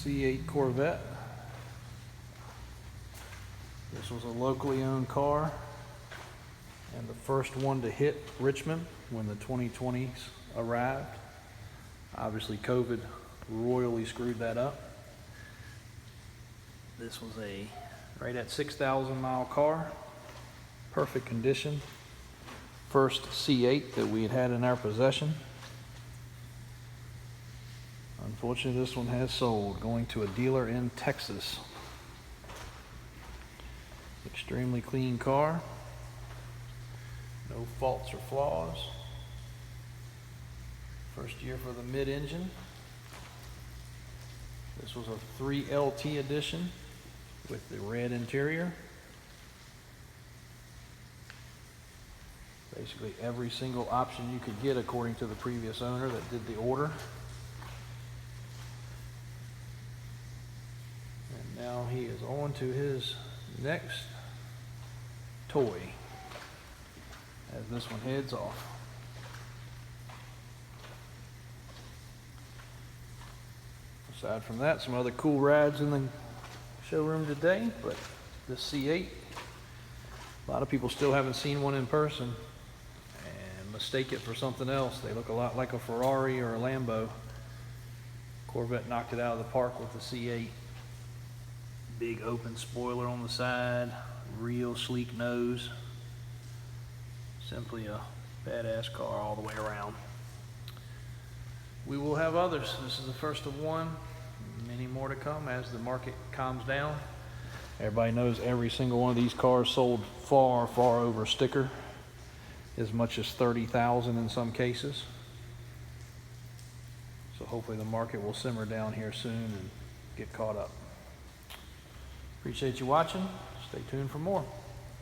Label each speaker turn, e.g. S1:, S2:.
S1: C8 Corvette. This was a locally owned car and the first one to hit Richmond when the 2020s arrived. Obviously COVID royally screwed that up. This was a right at 6,000 mile car, perfect condition. First C8 that we had in our possession. Unfortunately, this one has sold, going to a dealer in Texas. Extremely clean car. No faults or flaws. First year for the mid-engine. This was a 3LT edition with the red interior. Basically every single option you could get according to the previous owner that did the order. And now he is on to his next toy as this one heads off. Aside from that, some other cool rides in the showroom today, but this C8, a lot of people still haven't seen one in person and mistake it for something else. They look a lot like a Ferrari or a Lambo. Corvette knocked it out of the park with the C8. Big open spoiler on the side, real sleek nose. Simply a badass car all the way around. We will have others. This is the first of one. Many more to come as the market calms down. Everybody knows every single one of these cars sold far, far over sticker, as much as 30,000 in some cases. So hopefully the market will simmer down here soon and get caught up. Appreciate you watching. Stay tuned for more.